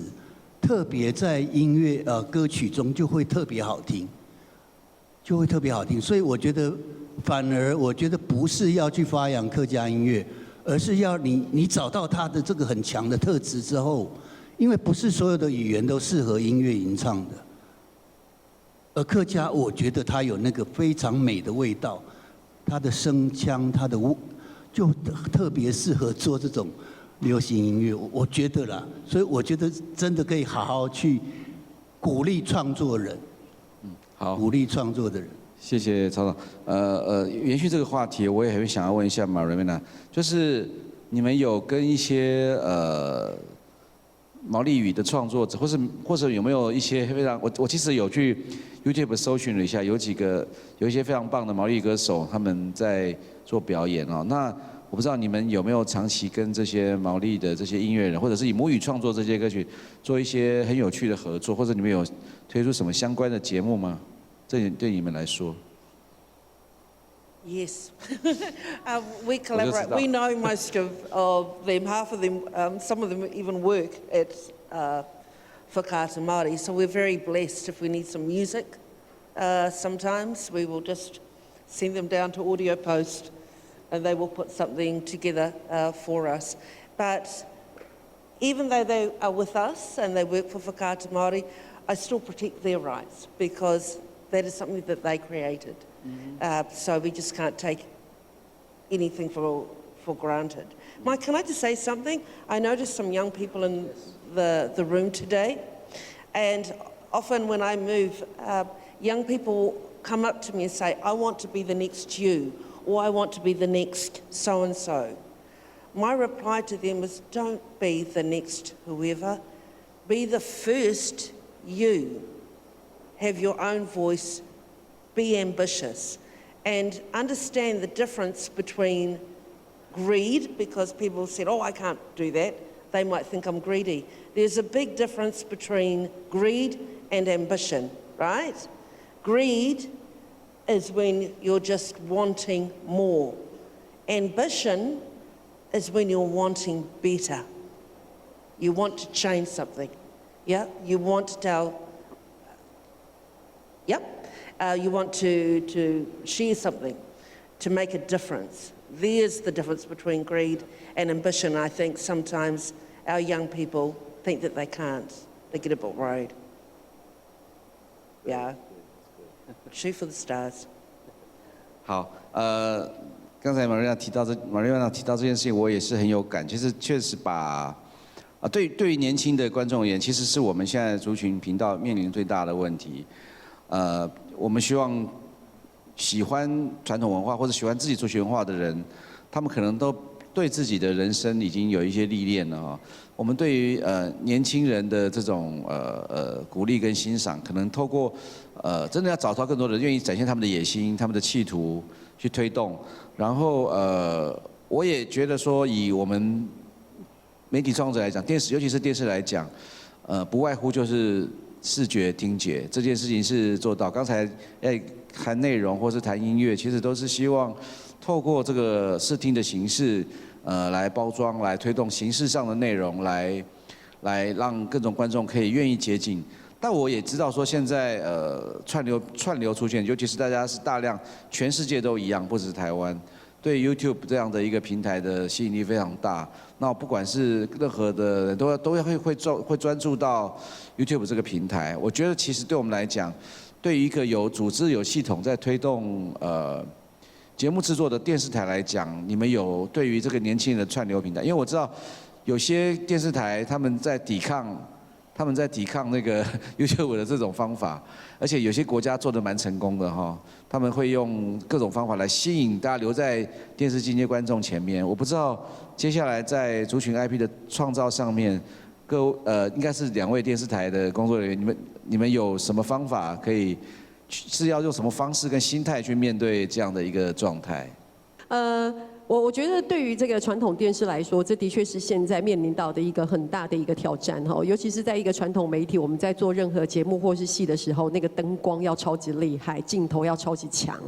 特别在音乐歌曲中就会特别好听，所以我觉得反而我觉得不是要去发扬客家音乐，而是要你找到它的这个很强的特质之后，因为不是所有的语言都适合音乐吟唱的，而客家我觉得它有那个非常美的味道，它的声腔，它的就特别适合做这种。流行音乐，我觉得啦，所以我觉得真的可以好好去鼓励创作人，好，鼓励创作的人。谢谢曹总。延续这个话题，我也很想要问一下Mariana，就是你们有跟一些毛利语的创作者，或者有没有一些非常，我其实有去 YouTube 搜寻了一下，有一些非常棒的毛利歌手，他们在做表演哦。那我不知道你们有没有长期跟这些毛利的这些音乐人，或者是以母语创作这些歌曲，做一些很有趣的合作，或者你们有推出什么相关的节目吗？这对你们来说 Yes, we collaborate. We know most of them. Half of them, some of them even work at Whakaata Māori. So we're very blessed. If we need some music, sometimes we will just send them down to Audio Post. And they will put something together for us. But even though they are with us and they work for Whakaata Māori, I still protect their rights because that is something that they created. So we just can't take anything for granted. Mike, can I just say something? I noticed some young people in the room today, and often when I move, young people come up to me and say, I want to be the next you, or I want to be the next so-and-so. My reply to them is, don't be the next whoever. Be the first you. Have your own voice. Be ambitious. And understand the difference between greed, because people said, oh, I can't do that. They might think I'm greedy. There's a big difference between greed and ambition, right? Greed is when you're just wanting more. Ambition is when you're wanting better. You want to change something. Yeah, you want to tell, you want to share something, to make a difference. There's the difference between greed and ambition. I think sometimes our young people think that they can't. They get a bit worried. Yeah. Shoot for the stars. 好，刚才Mariana提到这件事情，我也是很有感。其实确实把对于年轻的观众而言，其实是我们现在族群频道面临最大的问题。我们希望喜欢传统文化或者喜欢自己族群文化的人，他们可能都对自己的人生已经有一些历练了哈。我们对于年轻人的这种鼓励跟欣赏，可能透过真的要找到更多人愿意展现他们的野心、他们的企图去推动。然后我也觉得说，以我们媒体创作者来讲，尤其是电视来讲，不外乎就是视觉、听觉这件事情是做到。刚才谈内容或是谈音乐，其实都是希望透过这个视听的形式，来包装、来推动形式上的内容，来让各种观众可以愿意接近。但我也知道说，现在串流出现，尤其是大家是大量，全世界都一样，不只是台湾，对 YouTube 这样的一个平台的吸引力非常大。那不管是任何的人都会专注到 YouTube 这个平台。我觉得其实对我们来讲，对于一个有组织、有系统在推动节目制作的电视台来讲，你们有对于这个年轻人的串流平台，因为我知道有些电视台他们在抵抗那个 YouTube 的这种方法，而且有些国家做得蛮成功的哈，他们会用各种方法来吸引大家留在电视机前观众前面。我不知道接下来在族群 IP 的创造上面，应该是2位电视台的工作人员，你们有什么方法可以是要用什么方式跟心态去面对这样的一个状态？我觉得对于这个传统电视来说，这的确是现在面临到的一个很大的一个挑战哈，尤其是在一个传统媒体，我们在做任何节目或是戏的时候，那个灯光要超级厉害，镜头要超级强，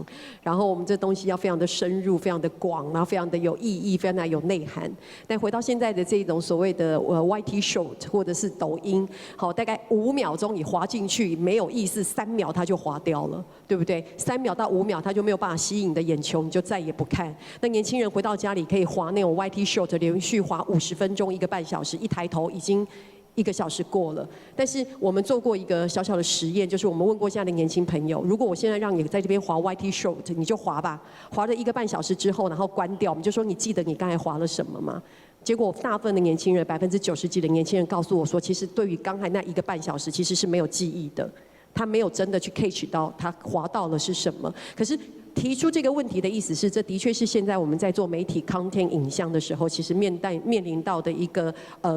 然后我们这东西要非常的深入、非常的广，然后非常的有意义、非常的有内涵。但回到现在的这种所谓的YT short 或者是抖音，好，大概5秒钟你滑进去没有意思，3秒它就滑掉了，对不对？3秒到5秒它就没有办法吸引你的眼球，你就再也不看。那年轻人回到家里可以滑那种 YT short， 连续滑50分钟、1个半小时，一抬头已经1个小时过了。但是我们做过一个小小的实验，就是我们问过现在的年轻朋友，如果我现在让你在这边滑 YT short， 你就滑吧，滑了1个半小时之后，然后关掉，我们就说你记得你刚才滑了什么吗？结果大部分的年轻人，90%几的年轻人告诉我说，其实对于刚才那1个半小时，其实是没有记忆的，他没有真的去 catch 到他滑到了是什么。可是提出这个问题的意思是，这的确是现在我们在做媒体 content 影像的时候，其实面临到的一个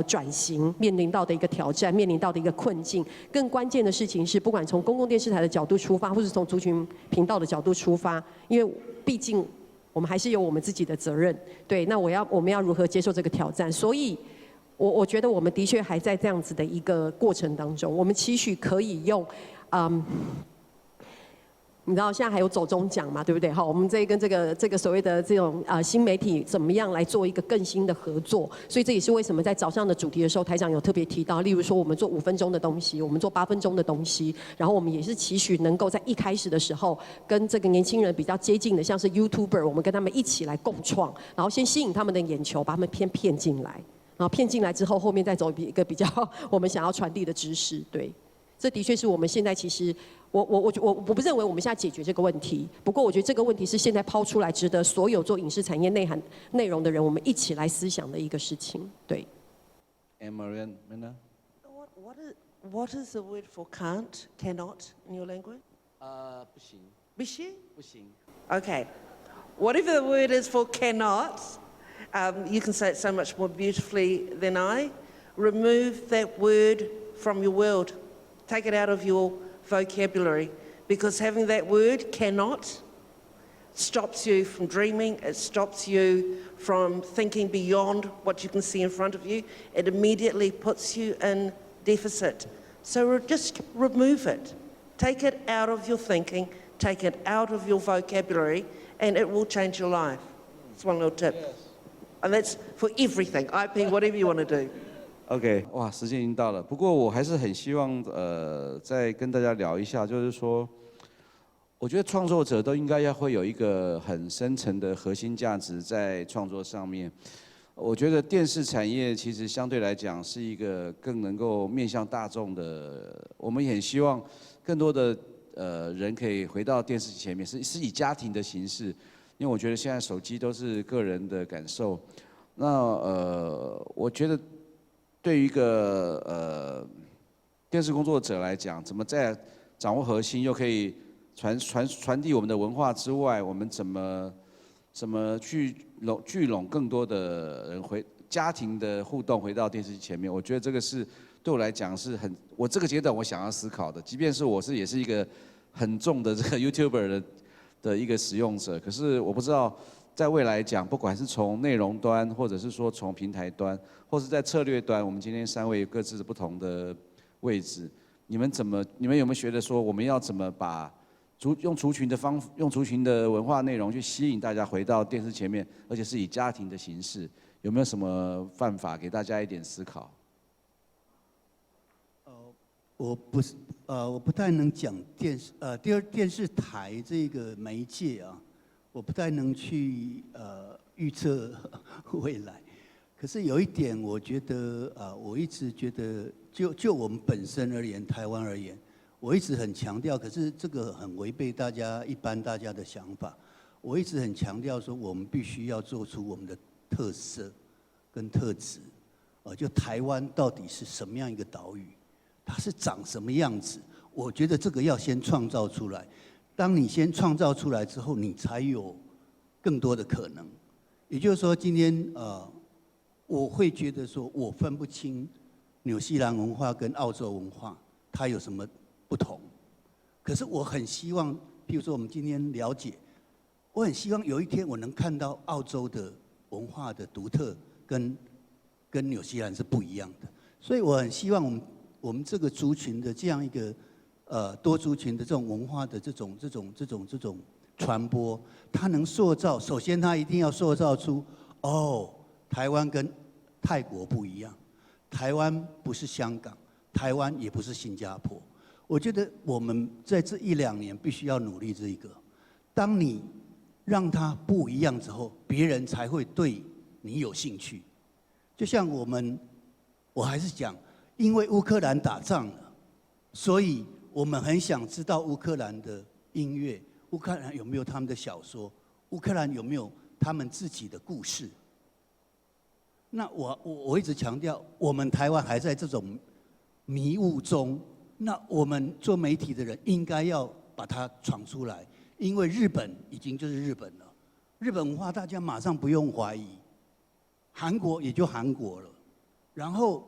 转型，面临到的一个挑战，面临到的一个困境。更关键的事情是，不管从公共电视台的角度出发，或是从族群频道的角度出发，因为毕竟我们还是有我们自己的责任。对，那我们要如何接受这个挑战？所以我觉得我们的确还在这样子的一个过程当中，我们期许可以用你知道现在还有走中奖嘛，对不对？好，我们这跟这个所谓的这种新媒体怎么样来做一个更新的合作？所以这也是为什么在早上的主题的时候，台长有特别提到，例如说我们做5分钟的东西，我们做8分钟的东西，然后我们也是期许能够在一开始的时候跟这个年轻人比较接近的，像是 YouTuber， 我们跟他们一起来共创，然后先吸引他们的眼球，把他们骗进来，然后骗进来之后，后面再走一个比较我们想要传递的知识，对。这的确是我们现在其实，我不认为我们现在解决这个问题。不过我觉得这个问题是现在抛出来，值得所有做影视产业内容的人，我们一起来思想的一个事情。对。Mariana? What is the word for can't, cannot in your language? 不行。不行? 不行。 Okay. Whatever the word is for cannot, you can say it so much more beautifully than I. Remove that word from your world. Take it out of your vocabulary, because having that word cannot stops you from dreaming, it stops you from thinking beyond what you can see in front of you. It immediately puts you in deficit. So just remove it. Take it out of your thinking, take it out of your vocabulary, and it will change your life. It's one little tip. Yes. And that's for everything, IP, whatever you want to do. OK， 哇，时间已经到了。不过我还是很希望再跟大家聊一下，就是说，我觉得创作者都应该会有一个很深层的核心价值在创作上面。我觉得电视产业其实相对来讲是一个更能够面向大众的，我们也很希望更多的人可以回到电视前面，是以家庭的形式，因为我觉得现在手机都是个人的感受。那我觉得。对于一个电视工作者来讲，怎么在掌握核心，又可以传递我们的文化之外，我们怎么去聚拢更多的人家庭的互动回到电视机前面？我觉得这个是对我来讲是我这个阶段我想要思考的。即便是我也是一个很重的这个 YouTuber 的一个使用者，可是我不知道。在未来讲，不管是从内容端，或者是说从平台端，或是在策略端，我们今天3位各自不同的位置，你们有没有觉得说，我们要怎么把用族群的文化内容去吸引大家回到电视前面，而且是以家庭的形式，有没有什么办法给大家一点思考？我不太能讲电视台这个媒介啊。我不太能去预测未来，可是有一点，我觉得我一直觉得，就我们本身而言，台湾而言，我一直很强调，可是这个很违背大家的想法。我一直很强调说，我们必须要做出我们的特色跟特质，就台湾到底是什么样一个岛屿，它是长什么样子？我觉得这个要先创造出来。当你先创造出来之后，你才有更多的可能。也就是说，今天我会觉得说，我分不清纽西兰文化跟澳洲文化它有什么不同。可是我很希望，譬如说我们今天了解，我很希望有一天我能看到澳洲的文化的独特跟纽西兰是不一样的。所以我很希望我们这个族群的这样一个多族群的这种文化的这种传播，它能塑造，首先它一定要塑造出台湾跟泰国不一样，台湾不是香港，台湾也不是新加坡。我觉得我们在这1、2年必须要努力这一个。当你让它不一样之后，别人才会对你有兴趣。就像我还是讲，因为乌克兰打仗了，所以我们很想知道乌克兰的音乐，乌克兰有没有他们的小说，乌克兰有没有他们自己的故事。那我一直强调，我们台湾还在这种迷雾中，那我们做媒体的人应该要把它闯出来，因为日本已经就是日本了，日本文化大家马上不用怀疑，韩国也就韩国了，然后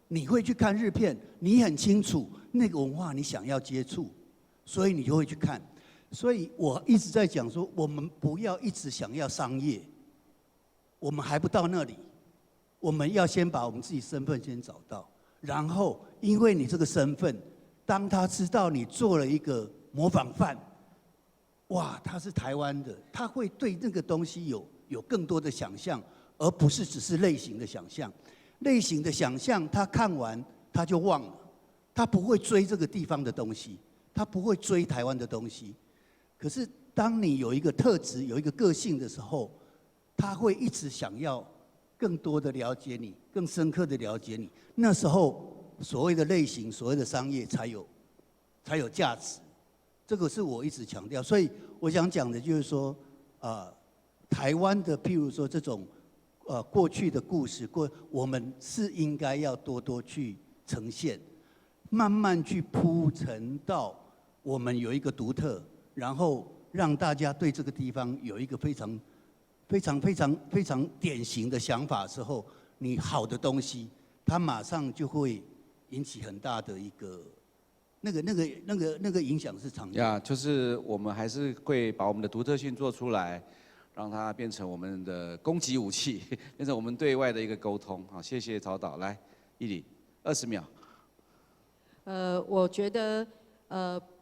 你会去看日片，你很清楚那个文化你想要接触，所以你就会去看。所以我一直在讲说，我们不要一直想要商业，我们还不到那里。我们要先把我们自己身份先找到，然后因为你这个身份，当他知道你做了一个模仿犯，哇，他是台湾的，他会对那个东西有更多的想象，而不是只是类型的想象。类型的想象，他看完他就忘了，他不会追这个地方的东西，他不会追台湾的东西。可是当你有一个特质、有一个个性的时候，他会一直想要更多的了解你，更深刻的了解你。那时候所谓的类型、所谓的商业才有价值。这个是我一直强调。所以我想讲的就是说，台湾的譬如说这种过去的故事，我们是应该要多多去呈现，慢慢去铺陈到我们有一个独特，然后让大家对这个地方有一个非常典型的想法之后，你好的东西，它马上就会引起很大的一个那个影响是长远。就是我们还是会把我们的独特性做出来，让它变成我们的攻击武器，变成我们对外的一个沟通。好，谢谢曹导，来一里20秒。我觉得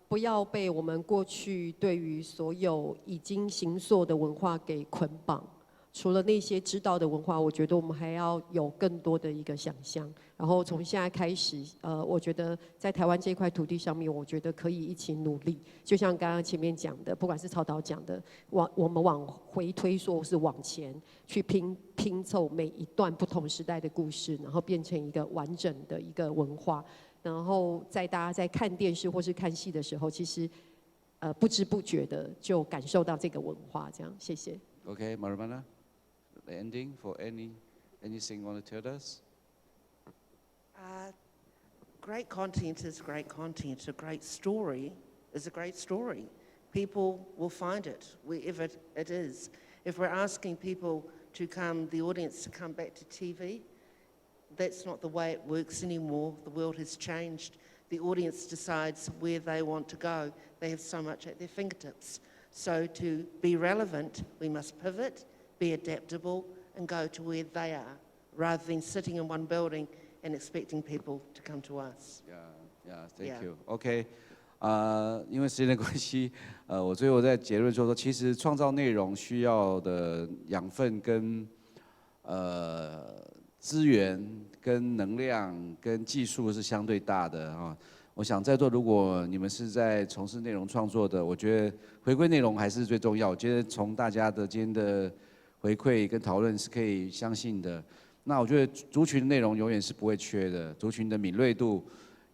不要被我们过去对于所有已经形塑的文化给捆绑。除了那些知道的文化，我觉得我们还要有更多的一个想象。然后从现在开始，我觉得在台湾这块土地上面，我觉得可以一起努力。就像刚刚前面讲的，不管是曹导讲的，我们往回推说是往前去拼凑每一段不同时代的故事，然后变成一个完整的一个文化。然后在大家在看电视或是看戏的时候，其实不知不觉的就感受到这个文化。这样，谢谢。Okay, Maribana, the ending for anything you want to tell us? Great content is great content. A great story is a great story. People will find it wherever it is. If we're asking people to come, the audience to come back to TV, that's not the way it works anymore. The world has changed. The audience decides where they want to go. They have so much at their fingertips. So to be relevant, we must pivot, be adaptable, and go to where they are, rather than sitting in one building and expecting people to come to us. Thank you. OK， 因为时间的关系，我最后在结论说，其实创造内容需要的养分跟资源、跟能量、跟技术是相对大的啊。我想在座如果你们是在从事内容创作的，我觉得回归内容还是最重要。我觉得从大家的今天的回馈跟讨论是可以相信的。那我觉得族群内容永远是不会缺的，族群的敏锐度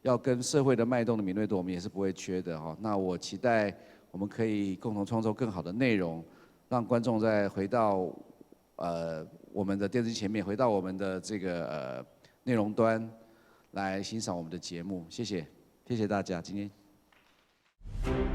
要跟社会的脉动的敏锐度，我们也是不会缺的哈。那我期待我们可以共同创作更好的内容，让观众再回到我们的电视机前面，回到我们的这个内容端来欣赏我们的节目。谢谢，谢谢大家今天。